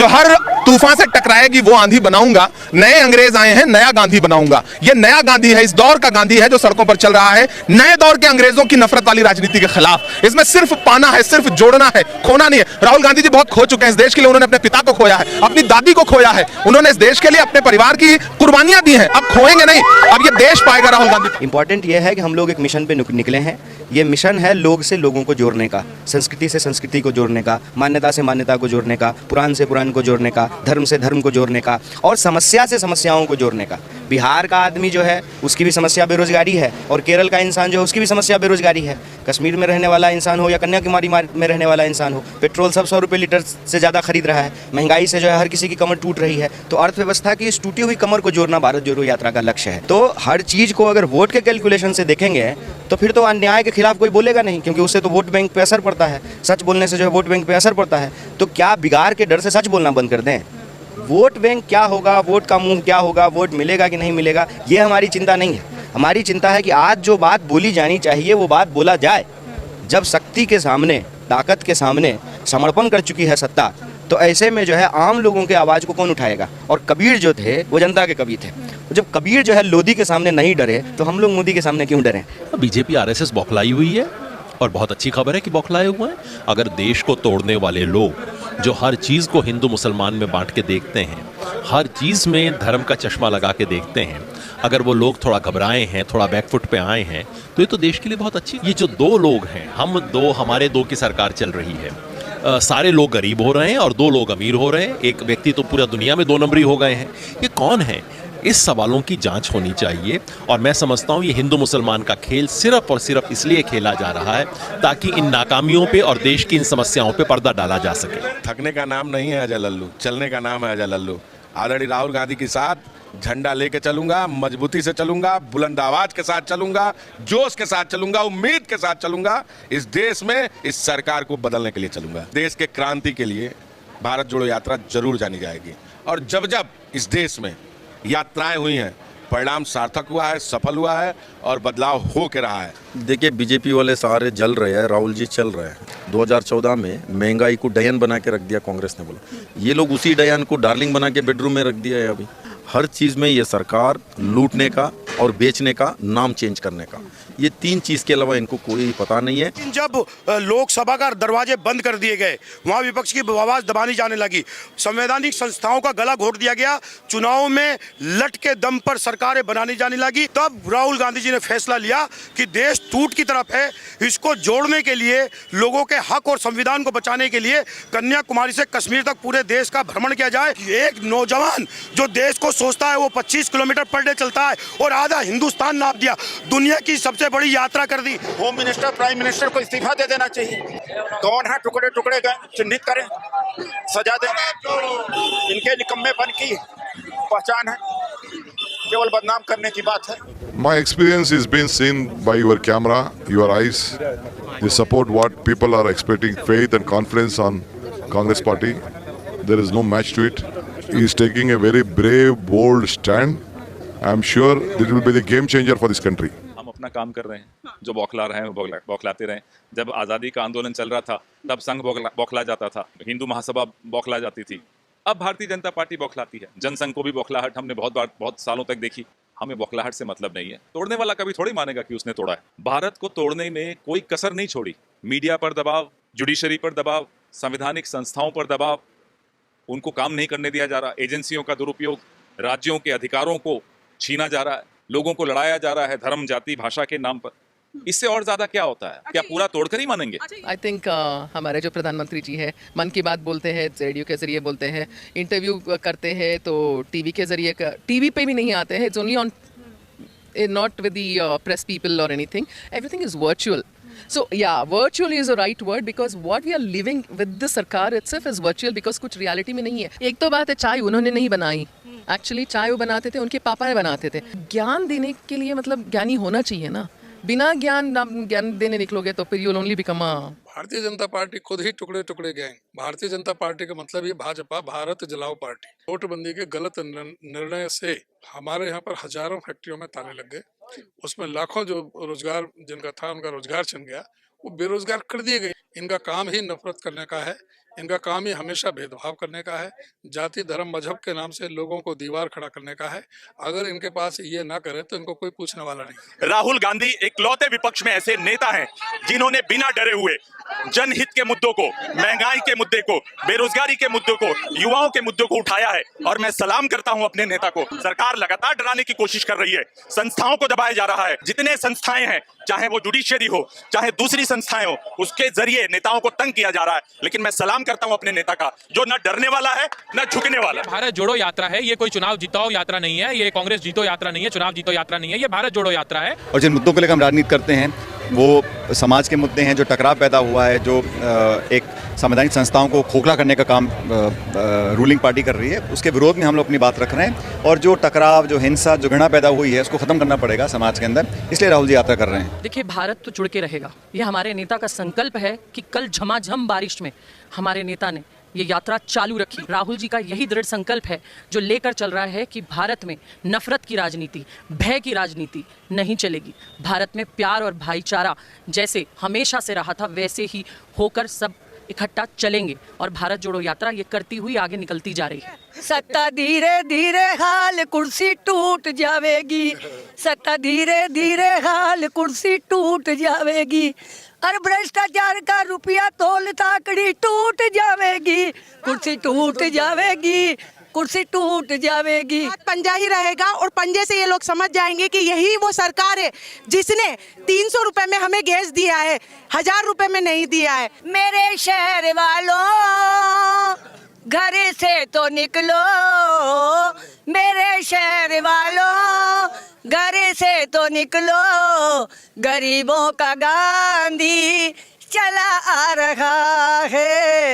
जो हर तूफान से टकराएगी वो आंधी बनाऊंगा। नए अंग्रेज आए हैं, नया गांधी बनाऊंगा। ये नया गांधी है, इस दौर का गांधी है जो सड़कों पर चल रहा है, नए दौर के अंग्रेजों की नफरत वाली राजनीति के खिलाफ। इसमें सिर्फ पाना है, सिर्फ जोड़ना है, खोना नहीं है। राहुल गांधी जी बहुत खो चुके हैं इस देश के लिए। उन्होंने अपने पिता को खोया है, अपनी दादी को खोया है, उन्होंने इस देश के लिए अपने परिवार की कुर्बानियां दी हैं। अब खोएंगे नहीं, अब ये देश पाएगा राहुल गांधी। इंपॉर्टेंट ये है कि हम लोग एक मिशन पे निकले हैं। ये मिशन है लोग से लोगों को जोड़ने का, संस्कृति से संस्कृति को जोड़ने का, मान्यता से मान्यता को जोड़ने का, पुराण से पुराण को जोड़ने का, धर्म से धर्म को जोड़ने का और समस्या से समस्याओं को जोड़ने का। बिहार का आदमी जो है उसकी भी समस्या बेरोजगारी है और केरल का इंसान जो है उसकी भी समस्या बेरोजगारी है। कश्मीर में रहने वाला इंसान हो या कन्याकुमारी में रहने वाला इंसान हो, पेट्रोल सब 100 रुपये लीटर से ज़्यादा खरीद रहा है। महंगाई से जो है हर किसी की कमर टूट रही है। तो अर्थव्यवस्था की इस टूटी हुई कमर को जोड़ना भारत जोड़ो यात्रा का लक्ष्य है। तो हर चीज़ को अगर वोट के कैलकुलेशन से देखेंगे तो फिर तो अन्याय के खिलाफ कोई बोलेगा नहीं, क्योंकि उससे तो वोट बैंक पे असर पड़ता है। सच बोलने से जो है वोट बैंक पे असर पड़ता है। तो क्या बिगाड़ के डर से सच बोलना बंद कर दें? वोट बैंक क्या होगा, वोट का मुंह क्या होगा, वोट मिलेगा कि नहीं मिलेगा, ये हमारी चिंता नहीं है। हमारी चिंता है कि आज जो बात बोली जानी चाहिए वो बात बोला जाए। जब शक्ति के सामने, ताकत के सामने समर्पण कर चुकी है सत्ता, तो ऐसे में जो है आम लोगों के आवाज़ को कौन उठाएगा? और कबीर जो थे वो जनता के कवि थे। जब कबीर जो है लोधी के सामने नहीं डरे तो हम लोग मोदी के सामने क्यों डरें? बीजेपी आरएसएस बौखलाई हुई है और बहुत अच्छी खबर है कि बौखलाए हुए हैं। अगर देश को तोड़ने वाले लोग जो हर चीज़ को हिंदू मुसलमान में बांट के देखते हैं, हर चीज़ में धर्म का चश्मा लगा के देखते हैं, अगर वो लोग थोड़ा घबराए हैं, थोड़ा बैकफुट पे आए हैं, तो ये तो देश के लिए बहुत अच्छी। ये जो दो लोग हैं, हम दो, हमारे दो की सरकार चल रही है। सारे लोग गरीब हो रहे हैं और दो लोग अमीर हो रहे हैं। एक व्यक्ति तो पूरा दुनिया में 2 नंबरी हो गए हैं। ये कौन है? इस सवालों की जांच होनी चाहिए। और मैं समझता हूँ ये हिंदू मुसलमान का खेल सिर्फ और सिर्फ इसलिए खेला जा रहा है ताकि इन नाकामियों पे और देश की इन समस्याओं पे पर्दा डाला जा सके। थकने का नाम नहीं है अजय लल्लू, चलने का नाम है अजय लल्लू। आदरणीय राहुल गांधी के साथ झंडा लेके चलूंगा, मजबूती से चलूंगा, बुलंद आवाज के साथ चलूंगा, जोश के साथ चलूंगा, उम्मीद के साथ चलूंगा। इस देश में इस सरकार को बदलने के लिए चलूंगा। देश के क्रांति के लिए भारत जोड़ो यात्रा जरूर जानी जाएगी। और जब जब इस देश में यात्राएं हुई हैं, परिणाम सार्थक हुआ है, सफल हुआ है और बदलाव हो के रहा है। देखिए, बीजेपी वाले सारे जल रहे हैं, राहुल जी चल रहे हैं। 2014 में महंगाई को डयन बना के रख दिया कांग्रेस ने, बोला ये लोग उसी डयन को डार्लिंग बना के बेडरूम में रख दिया है। अभी हर चीज़ में ये सरकार लूटने का और बेचने का, नाम चेंज करने का, ये 3 चीज़ के अलावा इनको कोई पता नहीं है। जब लोकसभा का दरवाजे बंद कर दिए गए, वहाँ विपक्ष की आवाज़ दबानी जाने लगी, संवैधानिक संस्थाओं का गला घोट दिया गया, चुनाव में लट के दम पर सरकारें बनानी जाने लगी, तब राहुल गांधी जी ने फैसला लिया कि देश टूट की तरफ है। इसको जोड़ने के लिए, लोगों के हक और संविधान को बचाने के लिए कन्याकुमारी से कश्मीर तक पूरे देश का भ्रमण किया जाए। एक नौजवान जो देश को सोचता है वो 25 किलोमीटर पर डे चलता है और आधा हिंदुस्तान नाप दिया, दुनिया की सबसे बड़ी यात्रा कर दी। होम मिनिस्टर, प्राइम मिनिस्टर को इस्तीफा दे देना चाहिए। कौन है टुकड़े टुकड़े चिन्हित करें, सजा दें। इनके निकम्मेपन की पहचान है, केवल बदनाम करने की बात है। My experience is being seen by your camera, your eyes. You support what people are expecting, faith and confidence on Congress party. There is no match to it. He is taking a very brave, bold stand. I am sure this will be the game changer for this country. हम अपना काम कर रहे हैं, जो बौखला रहे हैं वो बौखलाते रहे। जब आज़ादी का आंदोलन चल रहा था तब संघ बौखला जाता था, हिंदू महासभा बौखला जाती थी। अब भारतीय जनता पार्टी बौखलाती है। जनसंघ को भी बौखलाहट हमने बहुत सालों तक देखी। हमें बौखलाहट से मतलब नहीं है। तोड़ने वाला कभी थोड़ी मानेगा कि उसने तोड़ा है। भारत को तोड़ने में कोई कसर नहीं छोड़ी। मीडिया पर दबाव, जुडिशरी पर दबाव, संवैधानिक संस्थाओं पर दबाव, उनको काम नहीं करने दिया जा रहा, एजेंसियों का दुरुपयोग, राज्यों के अधिकारों को छीना जा रहा है, लोगों को लड़ाया जा रहा है धर्म, जाति, भाषा के नाम पर। इससे और ज्यादा क्या होता है? क्या पूरा तोड़कर ही मानेंगे? आई थिंक हमारे जो प्रधानमंत्री जी है, मन की बात बोलते हैं, रेडियो के जरिए बोलते हैं, इंटरव्यू करते हैं तो टीवी के जरिए, टीवी पे भी नहीं आते हैं। It's only on, not with the press people or anything. Everything is virtual. So yeah, virtual is a right word because what we are living with the sarkar itself is virtual because कुछ reality में नहीं है। एक तो बात है, चाय उन्होंने नहीं बनाई, एक्चुअली चाय वो बनाते थे, उनके पापा बनाते थे। ज्ञान देने के लिए मतलब ज्ञानी होना चाहिए ना। बिना ज्ञान देने निकलोगे तो फिर you'll only become a Bharatiya Janata party खुद ही टुकड़े टुकड़े गैंग। भारतीय जनता पार्टी का मतलब ये भाजपा, भारत जलाओ पार्टी। नोटबंदी के गलत निर्णय से हमारे यहाँ पर हजारों फैक्ट्रियों में ताले लग गए, उसमें लाखों जो रोजगार जिनका था उनका रोजगार छिन गया, वो बेरोजगार कर दिए गए। इनका काम ही नफरत करने का है, इनका काम ही हमेशा भेदभाव करने का है, जाति धर्म मजहब के नाम से लोगों को दीवार खड़ा करने का है। अगर इनके पास ये ना करे तो इनको कोई पूछने वाला नहीं। राहुल गांधी इकलौते विपक्ष में ऐसे नेता हैं जिन्होंने बिना डरे हुए जनहित के मुद्दों को, महंगाई के मुद्दे को, बेरोजगारी के मुद्दों को, युवाओं के मुद्दों को उठाया है। और मैं सलाम करता हूं अपने नेता को। सरकार लगातार डराने की कोशिश कर रही है, संस्थाओं को दबाया जा रहा है। जितने संस्थाएं हैं, चाहे वो जुडिशियरी हो, चाहे दूसरी संस्थाएं हो, उसके जरिए नेताओं को तंग किया जा रहा है। लेकिन मैं सलाम करता हूं अपने नेता का, जो न डरने वाला है न झुकने वाला। भारत जोड़ो यात्रा है, ये कोई चुनाव जीतो यात्रा नहीं है, ये कांग्रेस जीतो यात्रा नहीं है, चुनाव जीतो यात्रा नहीं है, ये भारत जोड़ो यात्रा है। और जिन मुद्दों को लेकर हम राजनीति करते हैं वो समाज के मुद्दे हैं, जो टकराव पैदा हुआ है, जो एक संवैधानिक संस्थाओं को खोखला करने का काम रूलिंग पार्टी कर रही है, उसके विरोध में हम लोग अपनी बात रख रहे हैं। और जो टकराव, जो हिंसा, जो घृणा पैदा हुई है, उसको खत्म करना पड़ेगा समाज के अंदर, इसलिए राहुल जी यात्रा कर रहे हैं। देखिए, भारत तो जुड़ के रहेगा, ये हमारे नेता का संकल्प है कि कल झमाझम बारिश में हमारे नेता ने ये यात्रा चालू रखी। राहुल जी का यही दृढ़ संकल्प है जो लेकर चल रहा है कि भारत में नफरत की राजनीति, भय की राजनीति नहीं चलेगी। भारत में प्यार और भाईचारा जैसे हमेशा से रहा था, वैसे ही होकर सब इकट्ठा चलेंगे। और भारत जोड़ो यात्रा ये करती हुई आगे निकलती जा रही है। सत्ता धीरे धीरे हाल कुर्सी टूट जावेगी, सत्ता धीरे धीरे हाल कुर्सी टूट जावेगी। और भ्रष्टाचार का रुपया तोल ताकड़ी टूट जावेगी, कुर्सी टूट जावेगी, कुर्सी टूट जावेगी। पंजा ही रहेगा और पंजे से ये लोग समझ जाएंगे कि यही वो सरकार है जिसने 300 रुपए में हमें गैस दिया है, 1000 रुपए में नहीं दिया है। मेरे शहर वालों घर से तो निकलो, मेरे शहर वालों घर से तो निकलो, गरीबों का गांधी चला आ रहा है।